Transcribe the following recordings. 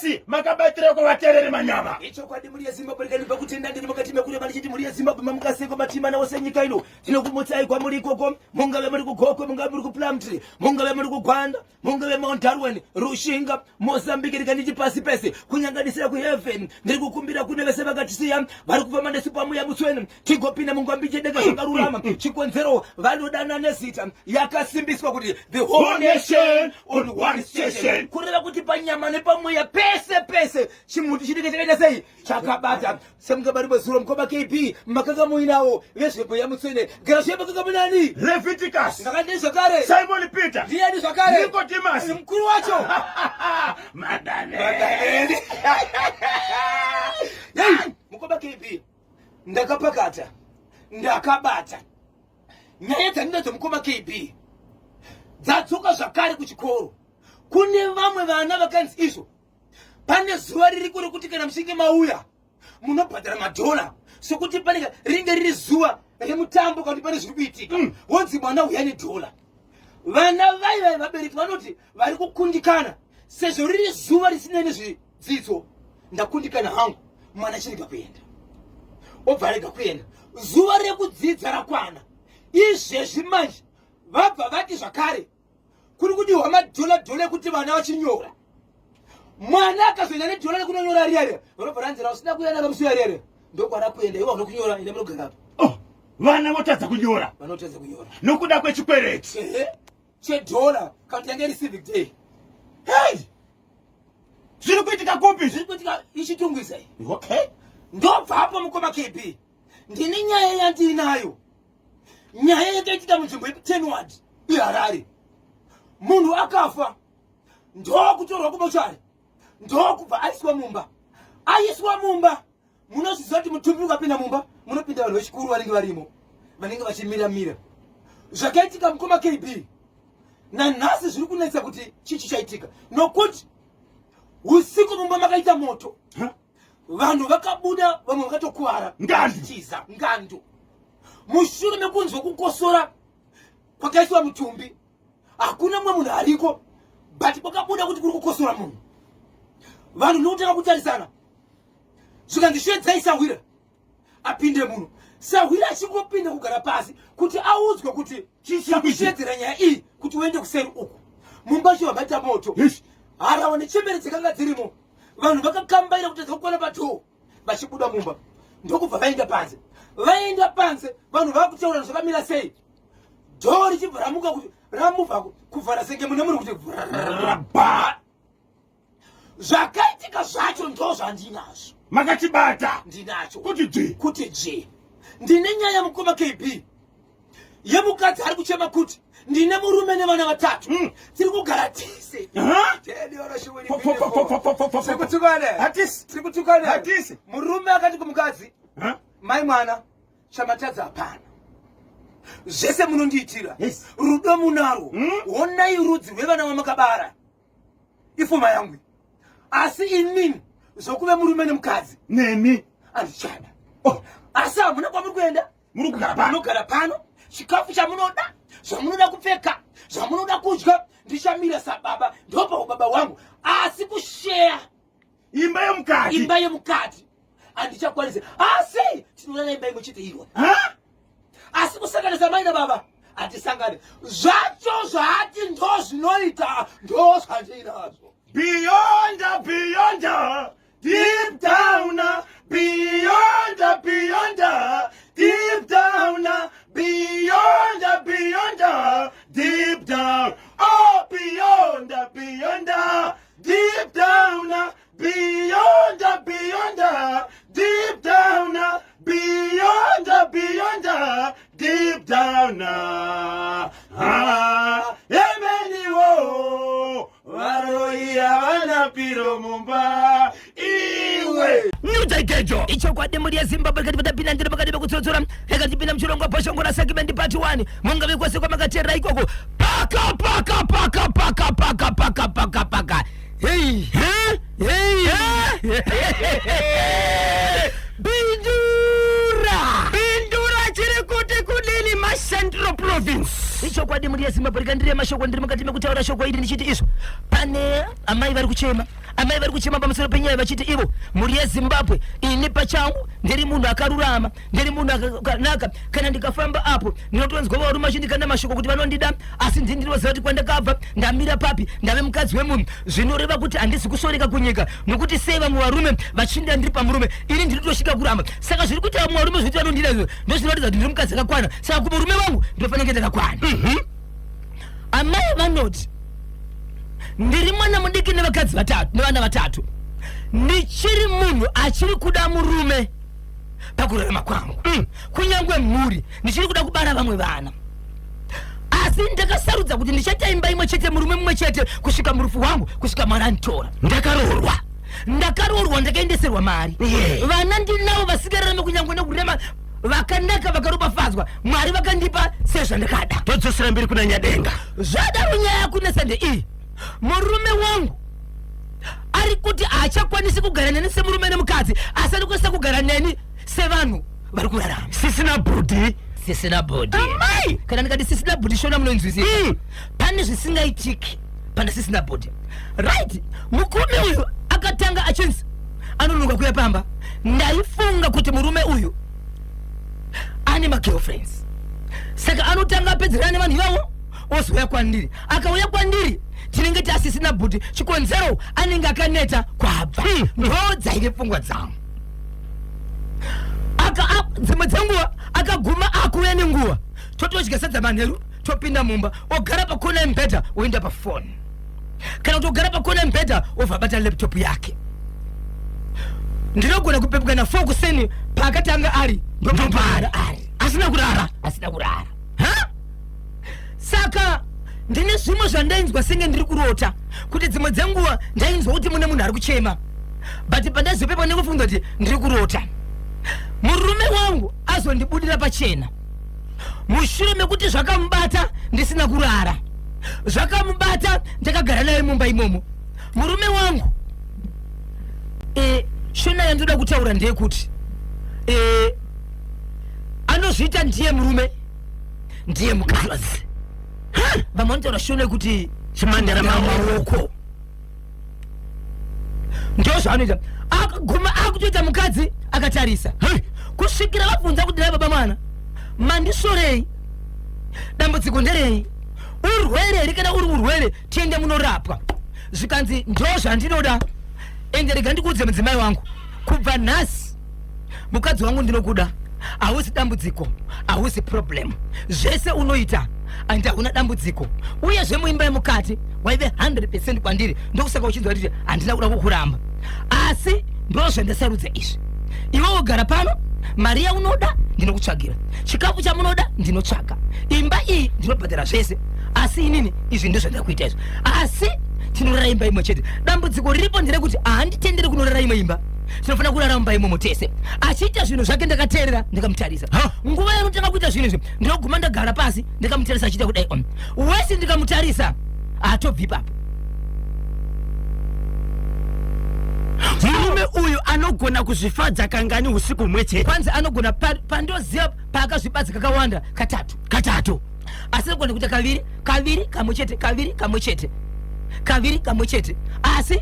basi makabatire kwa waterere manyama icho kwadi muri Zimbabwe kandi pakutenda ndiri mukati mekure bali chiti muri Zimbabwe mamukaseko matima na osenyika ino tinokumutsai kwa muri ikoko mungave muri kugokwe mungave muri kuplumtree mungave muri kugwanda mungave Mount Darwin Rushinga Mozambique kandi chipasi pese kunyanganisira ku heaven ndiri kukumbira kune vese vakatisiya vari kuva mande sipamu ya mutswene tigopinda mungwambije deka zvakarurama chikonzero vanodana nezita yakasimbiswa kuti the whole nation on one station kureva kuti panyama nepamweya pese chimuti chidike chakaita sei chakabata semungabari bwezuro mkoba KB makanga muinawo vezvepo ya mutswene gara zvepo kanga munani Leviticus ndakandi zvakare Simon Peter ndiani zvakare Nicodemus mkuru wacho madane hey mkoba KB ndakapakata ndakabata nyaya dzandinadzo mkoba KB dzadzoka zvakare kuchikoro kune vamwe vana vakanzi izvo pane zuva riri kuri kuti kana mshinge mauya munobhadhara madhola sokuti pane ringe riri zuva remutambo kandi pane zviri kuitika wonzi mwana uya nedhola vana vai vabereki vanoti vari kukundikana sezvo riri zuva risina nezvidzidzo ndakundikana hangu mwana chirega kuenda obva arega kuenda zuva rekudzidza rakwana izvezvi manje vabva vati zvakare kuri kudiwa madhola ekuti vana vachinyora mwana akazoenda nedhola rekunonyora riyare vanobva ranzira usina kuenda kamusuya riyare ndokwara kuenda iwo vanoda kunyora ende munogara vana votadza kunyora vanotadza kunyora nokuda kwechikwereti chedhola kandi yange iri civic day hey zviri kuitika kupi zviri kuitika ichitungwisa okay ndobva hapo mukoma KB ndine nyaya yandinayo nyaya yakaitika munzvimbo yeTenward iHarare munhu akafa ndokutorwa kumochari ndokubva aiswa mumba munozviziva kuti mutumbi ukapinda mumba munopinda vanhu vechikuru vanenge varimo vanenge vachimiramira zvakaitika mukoma KB nanhasi zviri kunetsa kuti chichi chaitika nokuti usiku mumba makaita moto vanhu vakabuda vamwe vakatokuwara nganditiza ngando mushure mekunzwa kukosora kwakaiswa mutumbi hakuna mumwe munhu ariko but kwakabuda kuti kuri kukosora munhu vanhu ndokutanga kutarisana zvikanzi shedzai Sahwira apinde munhu Sahwira achingopinda kugara pasi kuti audzwe kuti chishedzera nyaya iyi kuti uende kuseri uku mumba chiva maita moto harawa nechembere dzakanga dzirimo vanhu vakakambaira kutadza kukwana padhoo vachibuda mumba ndokubva vaenda panze vanhu vakutaura zvakamira sei dhoo richibva ramubva kuvhara senge mune muri kuti zvakaitika zvacho ndo zvandinazvo makachibata ndinacho kuti je ndine nyaya mukoma KB yemukadzi ari kuchema kuti ndine murume nevana vatatu tiri kugara tise murume akati kumukadzi mai mwana chamatadza hapana zvese munondiitira rudo munaro honai rudzi rwevana vamakabara ifuma yangu asi inini zvokuve murume nemukadzi nemi andichada asi hamuna kwamuri kuenda munogara pano chikafu chamunoda zvamunoda kupfeka zvamunoda kudya ndichamira sababa ndopa ubaba wangu asi kusheya imba yemukati handichakwanisi asi tinoona imba imwe chete iwa asi kusanganisa mai nababa hatisangane zvacho zvati ndo zvinoita ndo zvandinazvo beyond deep down beyond deep down beyond deep down oh beyond deep down beyond deep down beyond deep down varoya vanapiro mumba iwe nyutaikejo ichokwadi muri yeZimbabwe kati vatapinda ndiri pakati pekutsotsora yakatipinda muchirongwa poshongora segment part 1 mungave kwese kwamakateerera ikoko paka bindura chiri kuti kudini maCentral Province ichokwadi muri yeZimbabwe kandire mashoko ndiri mukati mekutaura shoko iri ndichiti izvo pane amai vari kuchema amai vari kuchema pamusoro penyaya vachiti ivo mhuri yeZimbabwe ini pachangu ndiri munhu akarurama, ndiri munhu akanaka, kana ndikafamba apo ndinotonzwa varume vachindikanda mashoko kuti vanondida, asi ndini ndinoziva kuti kwandakabva ndamira papi ndave mukadzi wemunhu, zvinoreva kuti handisi kusoreka kunyika, nokuti sei vamwe varume vachinda ndiri pamurume ini ndinotosvika kuramba. Saka zviri kuita vamwe varume zviti vanondida izvo ndozvinoratidza kuti ndiri mukadzi akakwana, saka kumurume wangu ndinofanira kuenda ndakwana. Amai vanoti ndiri mwana mudiki nevakadzi vatatu nevana vatatu, ndichiri munhu achiri kuda murume pakurarama kwangu, kunyangwe mhuri ndichiri kuda kubara vamwe vana, asi ndakasarudza kuti ndichaita imba imwe chete murume mumwe chete kusvika murufu wangu, kusvika mwana anditora. Ndakaroorwa ndakaendeserwa mari, vana ndinavo vasikararame kunyangwe nekurema vakanaka vakaropafadzwa, Mwari vakandipa sezvandakada. Todzosera mberi kuna Nyadenga. Zvadaro nyaya kunesa ndeiyi, murume wangu ari kuti haachakwanisi kugara neni semurume nemukadzi, asi ari kwanisa kugara neni sevanhu vari kurarama. Sisina bhodhi. Amai! Kana ndikati sisina bhodhi shona munonzwisisa. Pane zvisingaitiki pana sisina bhodhi. Right, murume uyu akatanga achinzi anonoka kuya pamba. Ndaifunga kuti murume uyu ane magirlfriends, saka anotanga apedzerana nevanhu ivavo ozouya kwandiri. Akauya kwandiri tinenge tasisina bhodhi, chikonzero anenge akaneta kwabva. Ndo dzaive pfungwa dzangu. Dzimwe dzenguva akaguma akuuya nenguva, totodya sadza manheru, topinda mumba, ogara pakona yemubhedha oenda pafoni, kana kuti ogara pakona yemubhedha obva abata laptop yake. Ndinogona kupepuka na 4 kuseni paakatanga ari ndopambara ari asina kurara. Saka ndine zvimwe zvandainzwa senge ndiri kurota, kuti dzimwe dzenguva ndainzwa kuti mune munhu ari kuchema, but pandazopepa ndingofunga kuti ndiri kurota. Murume wangu azondibudira pachena mushure mekuti zvakamubata ndisina kurara, zvakamubata ndakagara naye mumba imomo. Murume wangu shona yandoda kutaura ndeyekuti anozviita ndiye murume ndiye mukadzi. Vamwe vanotaura shona yekuti chimandara maoko ndo zvaanoita. Akaguma akutoita mukadzi akatarisa, kusvikira vabvunza kuti baba mwana mandisorei, dambudziko nderei, urwere here kana uri urwere tiende munorapwa. Zvikanzi ndo zvandinoda, ende rega ndikuudze mudzimai wangu, kubva nhasi mukadzi wangu ndinokuda, hausi dambudziko, hausi problem, zvese unoita andi hauna dambudziko, uyezve muimba yemukati waive 100% kwandiri, ndokusaka uchinzwa kuti handina kuda kukuramba, asi ndo zvandasarudza izvi. Iwe wogara pano, mari yaunoda ndinokutsvagira, chikafu chamunoda ndinotsvaga, imba iyi ndinobhadhara zvese, asi inini izvi ndo zvandakuita izvi. Asi tinorara imba imwe chete. Dambudziko riripo nderekuti handitenderi kunorara imwe imba, tinofanira kurara mumba imomo tese. Achiita zvinhu zvake ndakateerera ndikamutarisa. Nguva yanotanga kuita zvinhu izvi ndinoguma ndagara pasi ndikamutarisa achiita kudai wese ndikamutarisa haatobvi ipapo. Murume uyu anogona kuzvifadza kangani usiku mwe chete? Kwanza anogona pandoziva paakazvibadza kakawanda katatu, asi anogona kuita kaviri kamwe chete, asi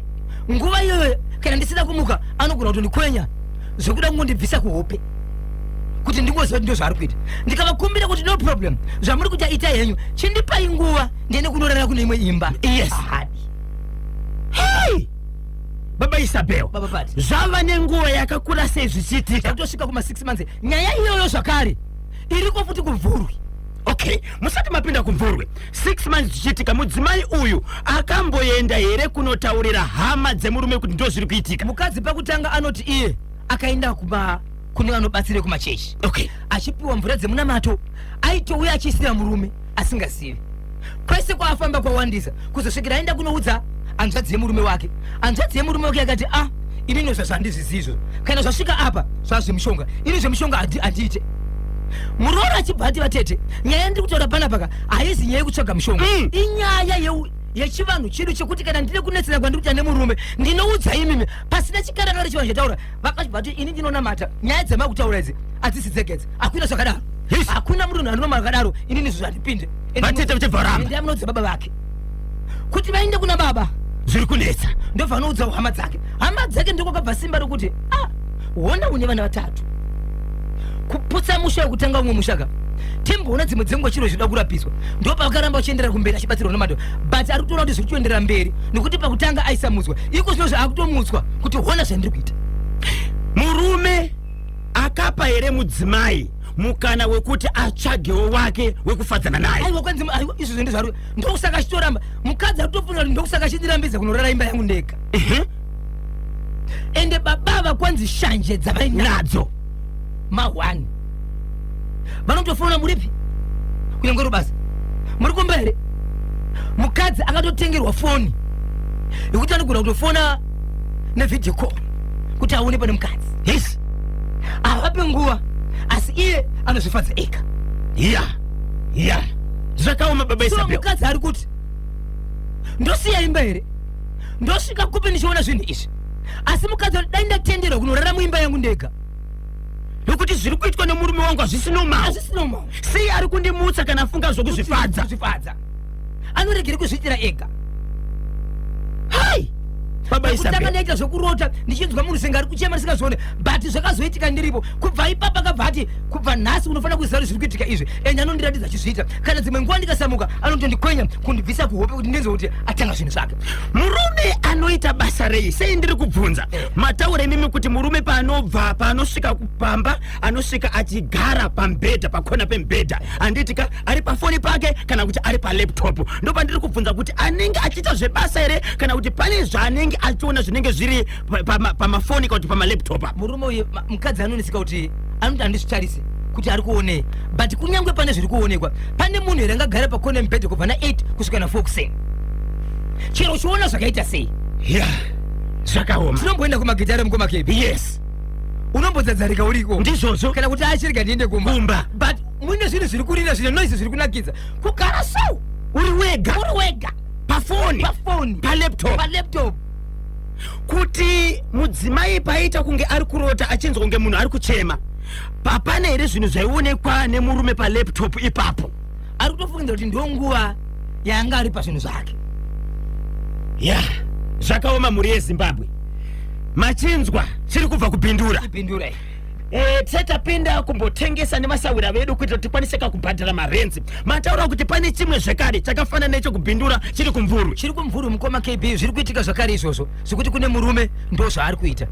nguva iyoyo kana ndisina kumuka anogona kutondikwenya zvokuda kungondibvisa kuhope kuti ndingoziva kuti ndo zvaari kuita. Ndikavakumbira kuti no problem, zvamuri kuita ita henyu, chindipai nguva ndiende kunorara kune imwe imba. Yes. Hey! Baba Isabel, Baba Pati, zvava nenguva yakakura sei zvichiitika? kutosvika kuma 6 months. Nyaya iyoyo zvakare iriko futi kumvurwi. Okay, musati mapinda kumvurwi, 6 months zvichiitika, mudzimai uyu akamboenda here kunotaurira hama dzemurume kuti ndo zviri kuitika? Mukadzi pakutanga anoti iye akaenda kune vanobatsire kumachechi. Okay, achipiwa mvura dzemunamato, aitouya achisira murume asingazivi. Kwese kwaafamba kwawandisa kuzosvikira aenda kunoudza hanzvadzi yemurume wake. Hanzvadzi yemurume wake akati inini zvazvandizvizizvo, kana zvasvika apa zvazvemushonga, ini zvemushonga handiite. Muroora achibva ati vatete, nyaya ndiri kutaura panapaka haizi nyaya yekutsvaga mushonga, inyaya yechivanhu chedu chekuti kana ndine kunetsera kwandiri kuita nemurume ndinoudza imimi pasina chikarakara chivanhu chataura. Vakachibva kuti ini ndinonamata nyaya dzemakutaura idzi hadzisi dzegedzi, hakuina zvakadaro, hakuna munhu anonoma akadaro, inini izvo zvandipinde. Vatete muchibva ramba ndiye munodza baba vake kuti vaende kuna baba zviri kunetsa. Ndobva anoudza hama dzake ndiko kabva simba rokuti wona une vana vatatu kuputsa musha wekutanga umwe mushaka timboona dzimwe dzenguva chiro zvida kurapiswa ndopa vakaramba vachienderera kumberi achibatsirwa nemadhokota but ari kutoona kuti zviri kuenderera mberi nekuti pakutanga aisamutswa iko zvino zvaakutomutswa kuti hona zvandiri kuita. Murume akapa here mudzimai mukana wekuti atsvagewo wake wekufadzana naye. Aiwa kwanzi aiwa izvo ndizvo ndokusaka achitoramba mukadzi aritofunga kuti ndokusaka achidirambidza kunorara imba yangu ndega. Ende baba kwanzi shanje dzavainadzo mahwani vanotofona muripi kunyangwe basa muri kumba here mukadzi akatotengerwa foni yekuti anogona kutofona nevideo call kuti aone pane mukadzi. Yes, avape nguva asi iye anozvifadza ega. ya zvakaoma baba Isabel. Mukadzi ari kuti ndosiya imba here ndosvika kupi ndichiona zvinhu izvi asi mukadzi ari dai ndatenderwa kunorara muimba yangu ndega nokuti zviri kuitwa nemurume wangu hazvisi normal. Sei ari kundimutsa kana afunga zvokuzvifadza? Anoregere kuzviitira ega. Hai baba Isabel, kutanga ndaita zvokurota ndichinzwa munhu senga ari kuchema risingazvione but zvakazoitika ndiripo kubva ipapa akabva ati kubva nhasi unofanira kuziva kuti zviri kuitika izvi ende anondiratidza achizviita kana dzimwe nguva ndikasamuka anotondikwenya kundibvisa kuhope kuti ndinzwe kuti atanga zvinhu zvake. Murume anoita basa rei? Sei ndiri kubvunza mataura imimi kuti murume paanobva paanosvika kupamba anosvika achigara pambedha pakona pembedha anditika ari pafoni pake kana kuti ari palaptop. Ndopa ndiri kubvunza kuti anenge achiita zvebasa here kana kuti pane zvaanenge achiona zvinenge zviri pamafoni kana kuti pamalaptop. Murume uyu mukadzi anoneseka kuti anoti handizvitarise kuti ari kuonei but kunyangwe pane zviri kuonekwa pane munhu here angagara pakona yemubhedha kubva na8 kusvika na4 kuseni chero chiona zvakaita sei. Zvakaoma. Tinomboenda kumagitari mukomakepi. Yes, unombodzadzarika uriko ndizvozvo kana kuti achirika ndiende kumba but mune zvinhu zviri kurira zvine noise zviri kunakidza kugara so uri wega pafoni palaptop kuti mudzimai paita kunge ari kurota achinzwa kunge munhu ari kuchema papane here zvinhu zvaionekwa nemurume palaptop ipapo ari kutofungidzira kuti ndo nguva yaanga ari pazvinhu zvake. Zvakaoma mhuri yeZimbabwe. Machinzwa chiri kubva kupindura. Tisatapinda kumbotengesa nemasawira vedu kuitira kuti tikwaniseka kubhadhara marenzi. Mataura kuti pane chimwe zvekare chakafanana nechokubhindura chiri kumvuru mukoma KB zviri kuitika zvakare izvozvo zvekuti kune murume ndo zvaari kuita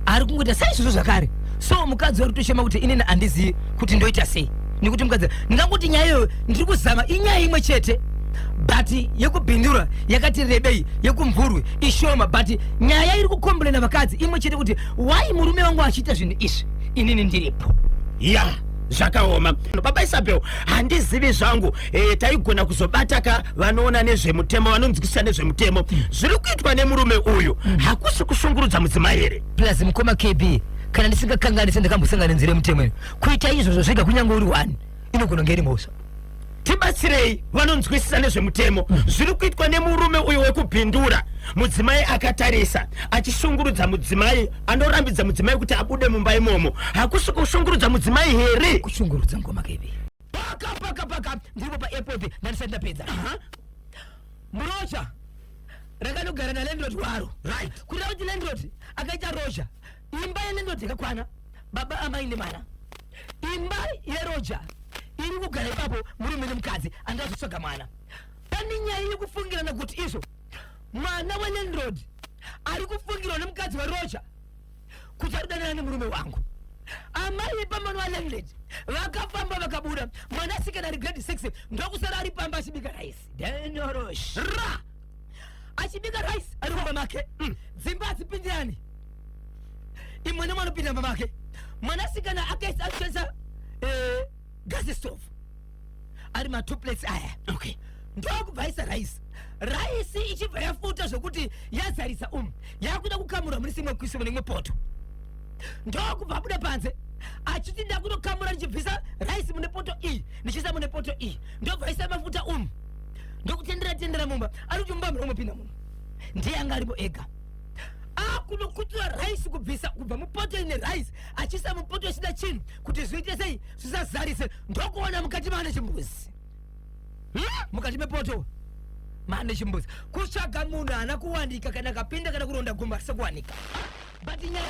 ari kungoita saizvozvo zvakare so mukadzi wari kutochema kuti inini handizivi kuti ndoita sei nekuti mukadzi ndingangoti nyaya iyoyo ndiri kuzama inyaya imwe chete but yekubhindura yakati rebei yekumvurwi ishoma but nyaya iri kukombolena vakadzi imwe chete kuti wai murume wangu achiita zvinhu izvi inini ndiripo. Zvakaoma. Baba Isabel, handizivi zvangu taigona kuzobataka vanoona nezvemutemo vanonzwisisa nezvemutemo zviri kuitwa nemurume uyu hakusi kushungurudza mudzimai here plus mukoma KB kana ndisingakanganise ndakambosangana nenzira yemutemo kuita izvozvo zvega kunyange uri 1 inogona kunge iri mhosva. Tibatsirei vanonzwisisa nezvemutemo zviri kuitwa nemurume uyu wekubhindura mudzimai akatarisa achishungurudza mudzimai anorambidza mudzimai kuti abude mumba imomo hakusi kushungurudza mudzimai here kushungurudza ngoma KB paka ndiripo paairport ndandisati ndapedza murocha rakanogara nalandlord waro kuita kuti landlord akaita roja imba yelandlord yakakwana baba amai nemwana imba yeroja iri kugara ipapo murume nemukadzi andazotsvaga mwana pane nyaya yekufungirana kuti izvo mwana walandlord ari kufungirwa nemukadzi waroja kuti ari kudanana nemurume wangu amai vepamano walandlord vakafamba vakabuda mwanasikana ari grade 6 ndokusara ari pamba achibika raisi denorosh achibika raisi ari kumba make dzimba hadzipindirani imwe nemwana upinda mba make mwanasikana akaisa achitengesa gas stove ari matuplets aya ndokubvaisa raisi ichibva yafuta zvokuti yazarisa yakuda kukamura muri simwe kuisimo nemwe poto ndokubva abuda panze achiti ndakutokamura ndichibvisa raisi mune poto iyi ndichiisa mune poto iyi ndobvaisa mafuta ndokutendera mumba ari kuti mumba munomwe muno ndiye anga aripo ega akunokutura raisi kubva mupoto ine raisi achiisa mupoto isina chinhu kuti zviite sei zvisazarise ndokuona mukati maane chimbuzi mukati mepoto mane chimbuzi kutsvaga munhu ana kuwanika kana kapinda kana kuronda gumba risikuwanika but nyaya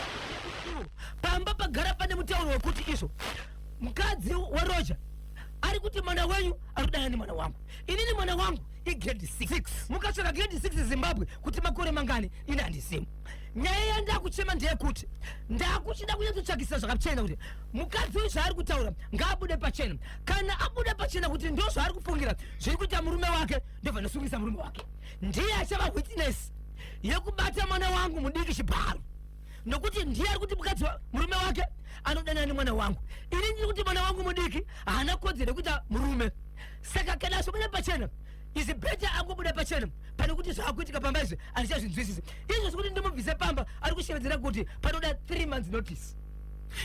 pamba pagara pane mutauro wekuti izvo mukadzi waRoger ari kuti mwana wenyu ari kudana nemwana wangu, inini mwana wangu grade 6 mukatsvaga grade 6 Zimbabwe kuti makore mangani ine handisimu. Nyaya yandakuchema ndeyekuti ndakuchida kunyatsotsvakisa zvakachena kuti mukadzi uyu zvaari kutaura ngaabude pachena, kana abuda pachena kuti ndo zvaari kufungira zviri kuita murume wake ndobva ndosungisa murume wake, ndiye achava witness yekubata mwana wangu mudiki chibharo, nokuti ndiye ari kuti mukadzi murume wake anodana nemwana wangu, ini ndiri kuti mwana wangu mudiki haana kodzero yekuita murume. Saka kana asobuda pachena is better angobuda pachena pane kuti zvaakuitika pamba izvi handichazvinzwisisi. Izvo zvekuti ndimubvise pamba ari kushevedzera kuti panoda 3 months notice.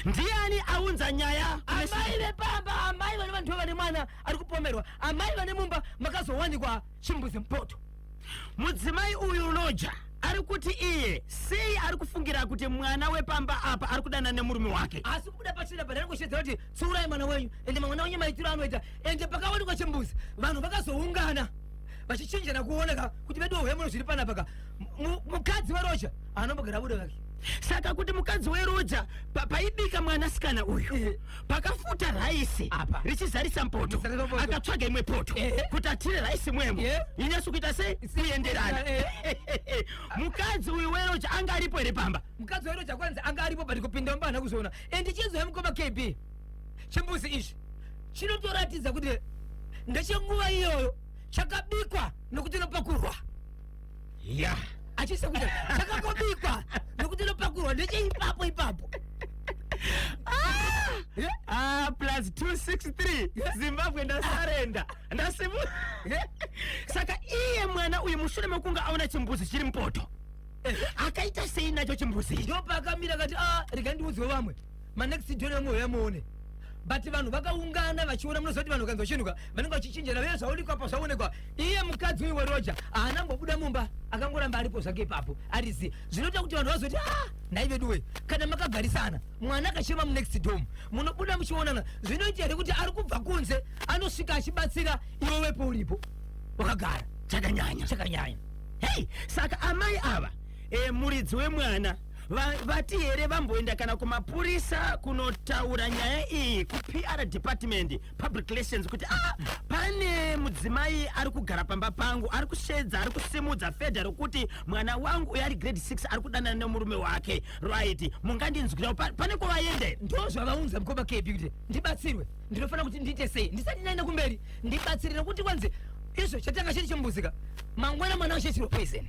Ndiani aunza nyaya? Amai vepamba, amai vane vantu vane mwana ari kupomerwa, amai vane mumba makazowanikwa chimbuzi mpoto. Mudzimai uyu Roger ari kuti iye sei ari kufungira kuti mwana wepamba apa ari kudana nemurume wake, asi kubuda pachena padari kushedzera kuti tsiurai mwana wenyu ende mwana wenyu maitiro anoita ende pakawanikwa chimbuzi vanhu vakazoungana vachichinjana kuoneka kuti vedu hwemuno zviri panapa. Mukadzi weRoger anombogara buda vake. Saka kuti mukadzi weRoger paibika mwanasikana uyu pakafuta raisi richizarisa mpoto akatsvaga imwe poto kuti atire raisi mwemo inyasukuita sei sienderana. Mukadzi uyu weRoger anga aripo here pamba? Mukadzi weRoger kwanza anga aripo pati kupinda mumba hana kuzoona ende chizo mukoma KB chimbuzi ichi chinotoratidza kuti ndechenguva iyoyo chakabikwa nokuti nopakurwa achisa kuti chakangobikwa nokuti nopakurwa ndecheipapo plus 263 Zimbabwe ndasarenda ndasimu. Saka iye mwana uyu mushure mekunga aona chimbuzi chiri mpoto akaita sei nacho chimbuzi ichi? ndo pakamira kati rega ndiudzwe vamwe manext door yamwe yamuone, but vanhu vakaungana vachiona munozoti vanhu kanzi vachinuka vanenge vachichinjana veye zvaonekwa pa zvaonekwa. Iye mukadzi uyu weRoger haanambobuda mumba akangoramba aripo zvake ipapo arizi zvinoita kuti vanhu vazoti naiveduwe kana makagarisana mwana akachema munext dome munobuda muchionana zvinoita here kuti ari kubva kunze anosvika achibatsira iwe wepo uripo wakagara chakanyanya. Hey, saka amai ava muridzi wemwana vati here vamboenda kana kumapurisa kunotaura nyaya iyi kuPR department public relations kuti pane mudzimai ari kugara pamba pangu ari kushedza ari kusimudza fedha rokuti mwana wangu uyu ari grade 6 ari kudanana nemurume wake right, mungandinzwirawo pane kwavaenda? Ndo zvavaunza mukoma KB kuti ndibatsirwe ndinofanira kuti ndiite sei ndisati naenda kumberi ndibatsire nokuti kwanzi izvo chatanga chiri chimbuzika mangwana mwana wacho chiro poison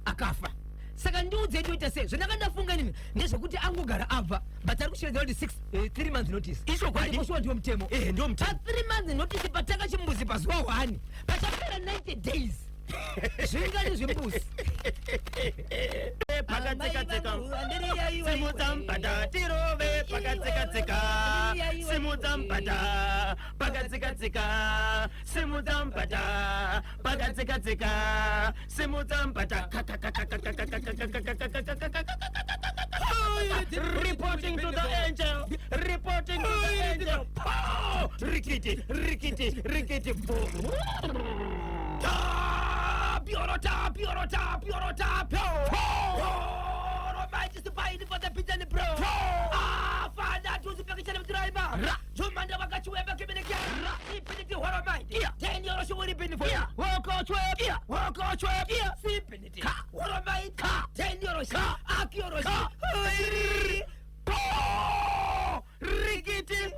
akafa. Saka ndiudze ndoita sei zvandakandafunga inini ndezvekuti angogara abva but ari kushevedzera kuti 3 months notice. Izvo kwadi koshuwa ndiwo mutemo ndio mutemo. 3 months notice patanga chimbuzi pazuva 1 pachapera 90 days zvingani zvimbuzi pakatsekateka simudza mpata tirove pakatsekateka simudza mpata pakatsekateka simudza mpata pakatsekateka simudza mpata reporting to the angel rikiti Piorota romantic spine for the pitani bro. Father to the picture driver. Jumanda wakachuweba kimeneka. Infinity horror mind. 10 euros you will be for. Walk out web. Infinity. Horror mind. 10 euros. Akieuros. Rigiti.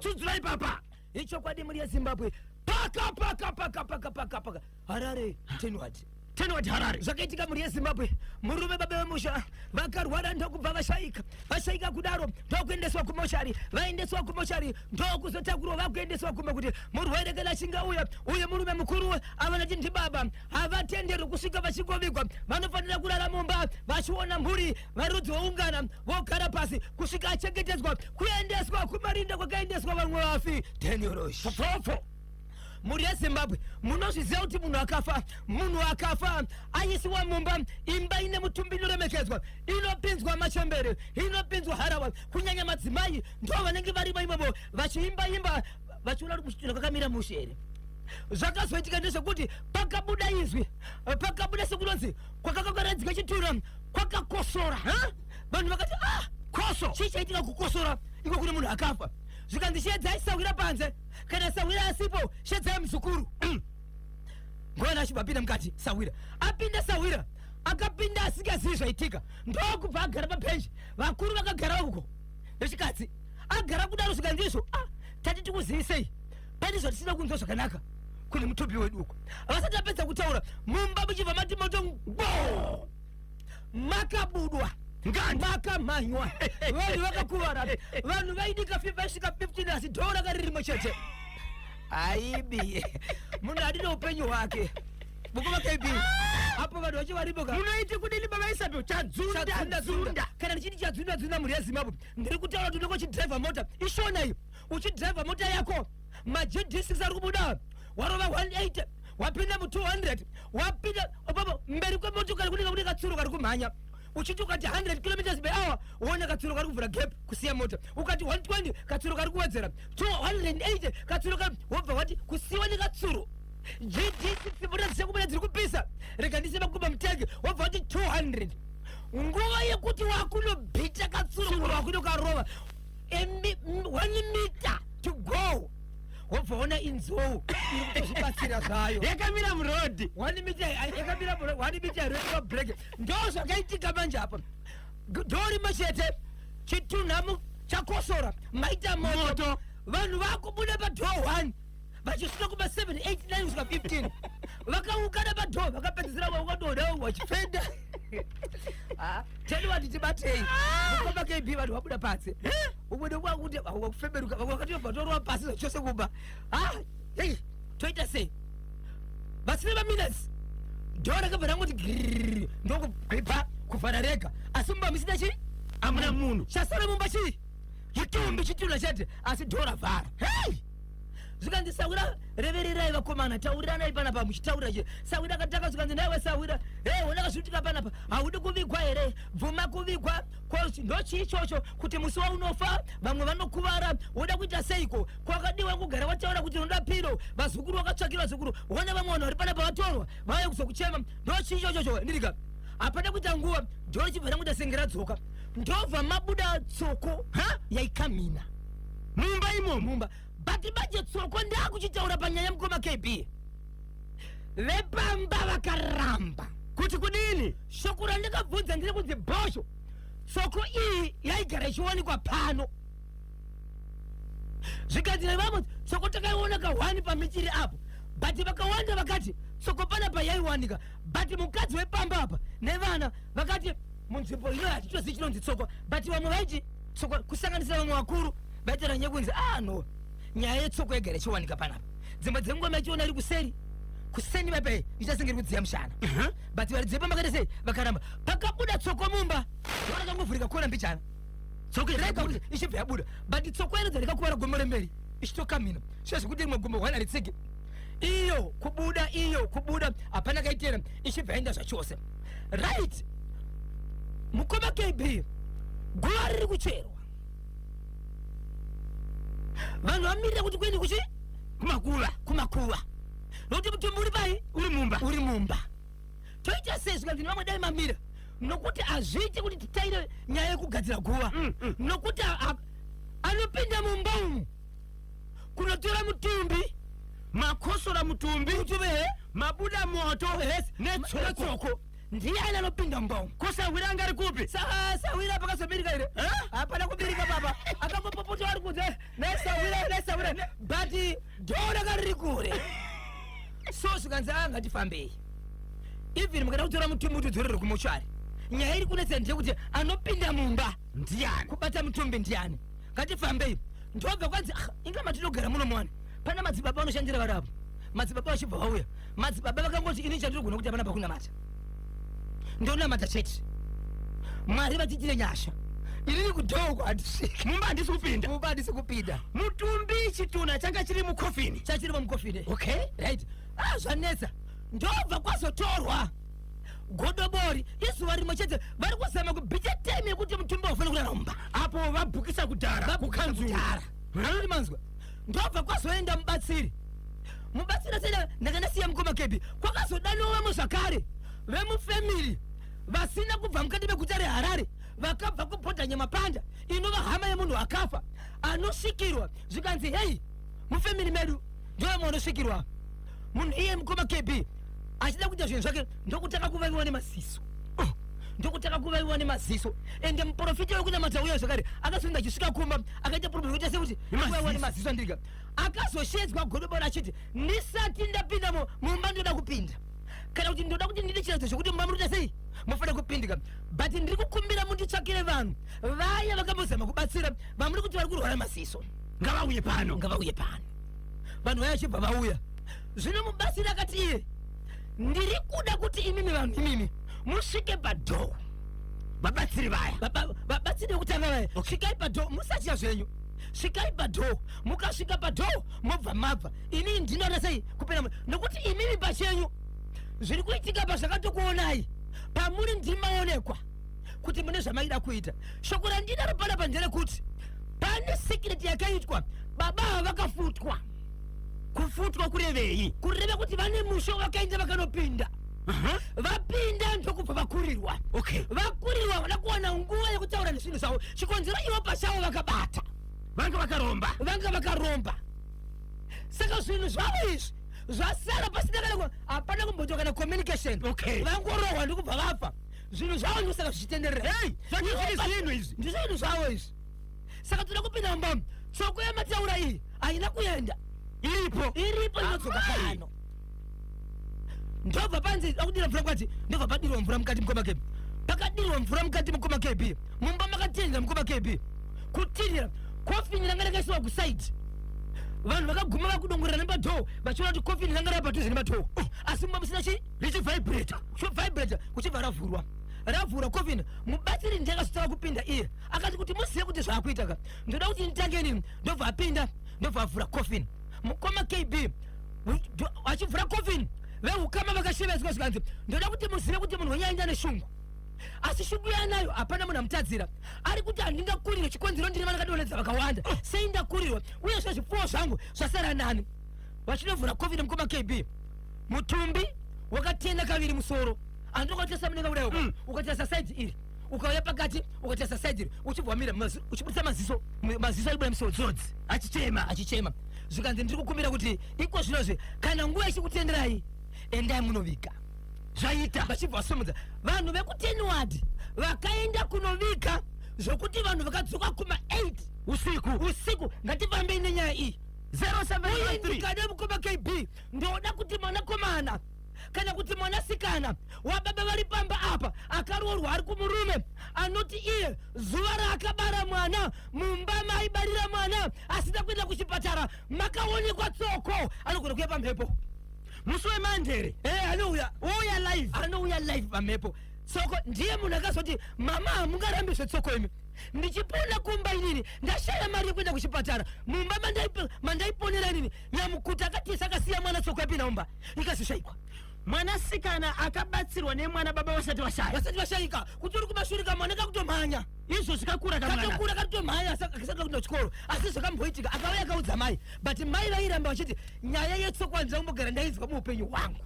To drive papa. Icho kwa demu ya Zimbabwe. Paka Harare tenwati Harare zvakaitika muri yeZimbabwe murume baba vemusha vakarwara ndokubva vashaika kudaro ndokuendeswa kumoshari vaendeswa kumoshari ndokuzotakurwa vakuendeswa kumba kuti murwere kana chingauya uye murume mukuru avanati ndibaba havatenderwi kusvika vachingovigwa vanofanira kurara mumba vachiona mhuri varudzi voungana vogara pasi kusvika achengetedzwa kuendeswa kumarinda kwakaendeswa vamwe vafi 10 euros muri yeZimbabwe munozviziva kuti munhu akafa aisiwa mumba imba ine mutumbi inoremekedzwa inopinzwa machembere inopinzwa harawa kunyanya madzimai ndo vanenge varimo imomo vachiimba vachiona kuti muchitino kakamira mushere zvakazoitika ndezvekuti pakabuda izwi pakabuda sekunonzi kwakakakaradzika chituro kwakakosora vanhu vakati koso chii chaitika kukosora iko kune munhu akafa zvikanzi shedzai sawira panze kana sawira asipo shedzai muzukuru ngona achibapinda mukati sawira apinda sawira akapinda asingazivi zvaitika ndokubva agara pabhenji vakuru vakagara uko nechikadzi agara kudaro zvikandizvo tati tikuzivisei pane zvatisina kunzwa zvakanaka kune mutopi wedu uko vasati apedza kutaura mumba muchibva mati moto ngo makabudwa makamhanywa vanhu vakakuvara vanhu vaidika vaisvika 15 asi dhoo rakari rimwe chete aibi munhu adine upenyu hwake bukovakaibi apo vanhu vachi variboka munoiti kudini baba Isabel chadzunda kana ndichiti chadzunda mhuri yezimbabwe ndiri kutaura kuti unenge uchidhiraivha mota ishona iyo uchidhiraivha mota yako maG6 ari kubuda warova 180 wapinda mu200 wapinda opapo mberi kwemotokari kunenge kune katsuro kari kumhanya uchiti ukati 100 km/h uone katsuro kari kuvhura gap kusiya mota ukati 120 katsuro kari kuwedzera 280 katsuro kari wobva wati kusiyiwa nekatsuro G6 mota dzichakubona dziri kupisa rega ndise makuba mutege wobva wati 200 nguva yekuti wakunobhita katsuro wakunokarova 1 meter to go wobva ona inzou iri kutozvibatsira zvayo yakamira murodhi 1 meter yakamira 1 meter yarewa break ndo zvakaitika manje apa dhori machete chitunhamu chakosora maita moto vanhu vakubuda padhoo 1 vachisvika kuma 7 8 9 kusvika 15 vakaukana padhoo vakapedzisira vakadonha wachifenda teni vati tibatei mukomba KB vanhu vabuda pasi umwene wakuti wakufemberuka vakati vatorwa pasi zvachose kuba hei toita sei vasine maminutes dhoo rakabva rangoti giriri ndokugripa kuvhara rega asi mumba musina chii amuna munhu chasara mumba chii chitunda chete asi dhoo ravhara hei zvikanzi sawira revererai vakomana tauriranai panapa muchitaurira che sawira akataka zvikanzi naiwe sawira unakazvitika panapa haudi kuvigwa here bvuma kuvigwa ndochii ichocho kuti musi waunofa vamwe vanokuvara woda kuita seiko kwakadiwa kugara wataura kuti unoda piro vazukuru vakatsvakirwa zukuru one vamwe vanhu vari panapa vatorwa vauya kuzokuchema ndochii ichochocho ndirika hapana kuita nguva dhoo chibva ranguita senge radzoka ndobva mabuda tsoko yaikamhina mumba imomo mumba bati baje tsoko ndakuchitaura panyaya mukoma KB vepamba vakaramba kuti kudini shoko randikabvunza ndiri kunzi bhosho tsoko iyi yaigara ichiwanikwa pano zvikanzi nevamwe tsoko takaiona ka1 pamichiri apo bati vakawanda vakati tsoko panapa yaiwanika bati mukadzi wepamba apa nevana vakati munzvimbo ino hatitozivi chinonzi tsoko bati vamwe vaiti tsoko kusanganisa vamwe vakuru vaitara nyekunzi no nyaya yetsoko yagara ichiwanika panapa dzimwe dzenguva machiona iri kuseni mapai ichasengeri kudziya mushana but vari dzepa makati sei vakaramba pakabuda tsoko mumba varakangovhurika kuona mbichana tsoko ichibva yabuda but tsoko iro dzarikakuvara gomo remberi ichitokamhina sezvekuti rimwe gombo 1 aritsigi iyo kubuda hapana kaitera ichibva yaenda zvachose right mukoma KB guva riri kucherwa vanhu vamirira kuti kueni kuchi kumakuva nokuti mutumbi uri pai uri mumba toita sei zvikanzi nevamwe dai mamira nokuti hazviiti kuti titaire nyaya yekugadzira guva nokuti anopinda mumba umu kunotora mutumbi makosora mutumbi mabuda moto netsoko ndiani anopinda mumba umu kosawira anga ari kupi sawira pakazomirika ire hapana kubirika baba akangopopota ari kunze nesawira but dhoo rakariri kure so zvikanzi ngatifambei even mukada kutora mutumbi utidzorere kumochari nyaya iri kunetsa ndeyekuti anopinda mumba ndiani kubata mutumbi ndiani ngatifambei ndobva kwanzi inga matinogara muno mwana pana madzibaba anoshandira varapo madzibaba vachibva vauya madzibaba vakangoti ini chandirigona kuti hapana pakunamata ndonamata chete mwari vatitire nyasha inini kudhoo handisviki mumba handisi kupinda mutumbi chituna changa chiri mukofini chachirimo mukofini okay right zvanetsa ndobva kwazotorwa godobori izuva rimwe chete vari kuzama kubhija teme yekuti mutumbi waufana kurara mumba apo vabhukisa kudhara kukanzura manzwa ndobva kwazoenda mubatsiri mubatsira sena ndakanasiya mukoma kebi kwakazodanowa muzvakare vemufamily vasina kubva mukati meguta reHarare vakabva kupota Nyamapanda inova hama yemunhu akafa anosvikirwa zvikanzi hei mufamily medu ndiwe munosvikirwa munhu iye mukoma kebi achida kuita zvinhu zvake ndokutaka kuvaiwa nemaziso ndokutaka kuvaiwa nemaziso ende muprofita wekunamata uya zvakare akazonda achisvika kumba akaita profita kuti sekuti kuvaiwa nemaziso andika akazoshedzwa godobora achiti ndisati ndapinda mumba ndoda kupinda kana kuti ndoda kuti ndide chirato chokuti mumba munoita sei mufanira kupindika but ndiri kukumbira munditsvakire vanhu vaya vakambozama kubatsira vamuri kuti vari kurwara maziso ngavauye pano vanhu vaya achibva vauya zvino mubatsiri akati iye ndiri kuda kuti imimi vanhu imimi musvike padhoo vabatsiri vaya vabatsiri vekutanga vaya svikai padhoo musachita zvenyu svikai padhoo mukasvika padhoo mobva mabva ini ndinoda sei kupinda nokuti imimi pachenyu zviri kuitika pa zvakatokuonai pamuri ndimaonekwa kuti mune zvamaida kuita shoko randinaro panapa nderekuti pane secret yakaitwa baba ava vakafutwa kufutwa kurevei kureva kuti vane musho vakaenda vakanopinda vapinda ndokubva vakurirwa vakurirwa vada kuwana nguva yekutaura nezvinhu zvavo chikonzero ivo pachavo vakabata vanga vakaromba saka zvinhu zvavo izvi zvasara pasina kana hapana kumboita kana communication vangorohwa ndokubva vafa zvinhu zvavo ndosaka zvichitenderera zvinhu izvi ndizvo zvinhu zvavo izvi saka toda kupinda mumba tsoko yamataura iyi haina kuenda iripo inodzoka pano ndobva panze akudira mvura kwati ndobva padirwa mvura mukati mukoma kebi pakadirwa mvura mukati mukoma kebi mumba makatinhira mukoma kebi kutinhira kofini ranga rakaisiwa kusaidi vanhu vakaguma vakudongorera nepadhoo vachiona kuti kofini ranga rapadhuze nemadhoo asi mumba musina chi richivibrata kuchibva ravhurwa kofini mubatsiri ndiye akazotava kupinda iye akati kuti muzive kuti zvaakuitaka ndoda kuti nditange nini ndobva apinda ndobva avhura kofini mukoma kb achivhura kofini veukama vakashevedzwa zvikanzi ndoda kuti muzive kuti munhu wenyaenda neshungu asi shungu yanayo hapana munhu amutadzira ari kuti handingakurirwe chikonzero ndiri vanakadonedza vakawanda sei ndakurirwa uye zvezvipfuwo zvangu zvasara nani vachinovhura kofini mukoma kb mutumbi wakatenda kaviri musoro andokatesa munenge kudai ukatesa saidi iri ukauya pakati ukatesa saidi iri uchibva wamira uchibudisa maziso aibuda misodzi achichema zvikanzi ndiri kukumbira kuti iko zvinozve kana nguva ichikutenderai endai munovika zvaita vachibva vasumudza vanhu vekutenwadi vakaenda kunovika zvokuti vanhu vakadzoka kuma8 usiku ngatifambei nenyaya iyi 07 ndikada mukoma kb ndoda kuti mwanakomana kana kuti mwanasikana wababa vari pamba apa akaroorwa ari kumurume anoti iye zuva raakabara mwana mumba maibarira mwana asina kuenda kuchipatara makaonekwa tsoko anogona kuya pamhepo musi wemandere anouya live pamhepo tsoko ndiye munhu akazoti mama hamungarambizve tsoko imi ndichipona kumba inini ndashaya mari yekuenda kuchipatara mumba mandaiponera inini nyamukuta akatisa akasiya mwana tsoko yapinda mumba ikazoshaikwa mwanasikana akabatsirwa nemwana baba vasati vashayika kuti uri kumashurika mwana kakutomhanya izvo zvikakura katokura katotomhanya akasaka kuenda kuchikoro asi zvakamboitika akauya akaudza mai but mai vairamba vachiti nyaya yetsoko handina kumbogara ndainzwa muupenyu hwangu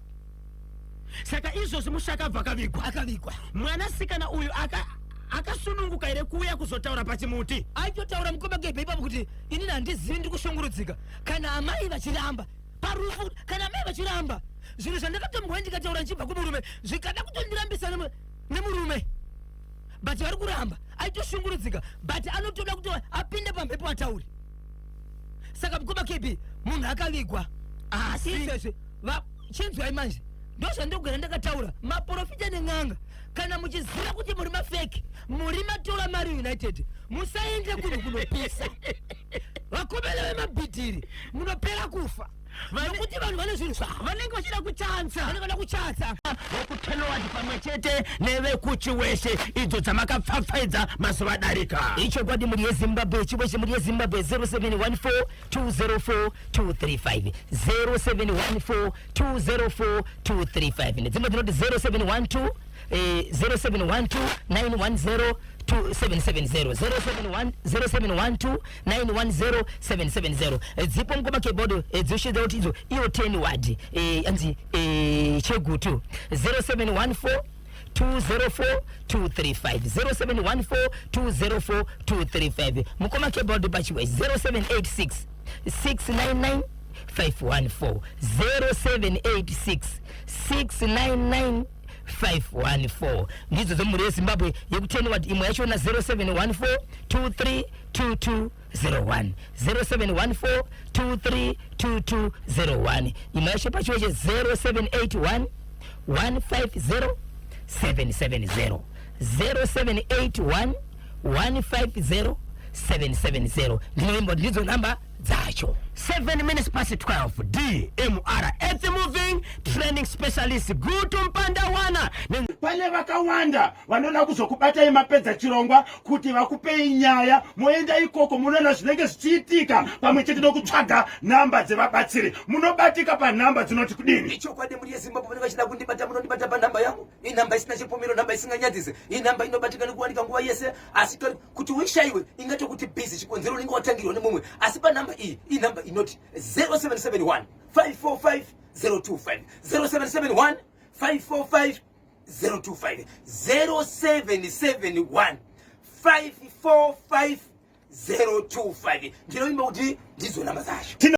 saka izvozvi mushakabva akavigwa mwanasikana uyu akasununguka here kuuya kuzotaura pachimuti aitotaura mukoma kb ipapo kuti inini handizivi ndiri kushungurudzika kana amai vachiramba parufu kana amai vachiramba zvinhu zvandakatomboya ndikataura nchibva kumurume zvikada kutondirambisa nemurume but vari kuramba aitoshungurudzika but anotoda kuti apinde pamhepo atauri saka mukoma kb munhu akavigwa asi izvezve chinzwai manje ndo zvandogara ndakataura maprofita nen'anga kana muchiziva kuti muri mafeki muri matora mari united musaende kunhu kunopisa vakomele vemabhidhiri munopera kufa nokuti vanhu vane zvinhu zvavo vanenge vachida vanenge kuchatsa vekutenowadi pamwe chete nevekuchiweshe idzo dzamakapfapfaidza mazuva adarika ichokwadi muri yezimbabwe chiweshe muri yezimbabwe 0714204235 0714204235 nedzimwe dzinoti 0712 0712910770 dzipo mkoma keyboard dzoshiza kuti izo iyo 10 word anzi chegutu 0714 204 235 0714 204 235 mukoma keyboard pachiwe 0786 699 514 0786 699 514 ndizo zomuri yeZimbabwe yekuteni wadi imwe yacho na 0714 232201 0714 232201 imwe yacho pachiwe 0781 150 770 0781 150 770 ndinoimba ndizo namba dzacho. 7 minutes past 12 DMR Earth Moving Training Specialist Gutu Mpandawana. Pane vakawanda vanoda kuzokubatai mapedza chirongwa kuti vakupei nyaya moenda ikoko munoona zvinenge zvichiitika pamwe chete nokutsvaga namba dzevabatsiri munobatika panhamba dzinoti kudini. Ichokwadi muri yeZimbabwe vanenge vachida kundibata munondibata panhamba yangu. Iyi namba isina chipomero, namba isinganyadzise. Iyi namba inobatika nekuwanika nguva yese asi kuti uishaiwe ingatokuti busy chikonzero unenge watangirwa nemumwe asi panhamba iyi namba inoti 0771 545 025 0771 545 025 0771 545 025 ndinoimba kuti ndizo namba zacho.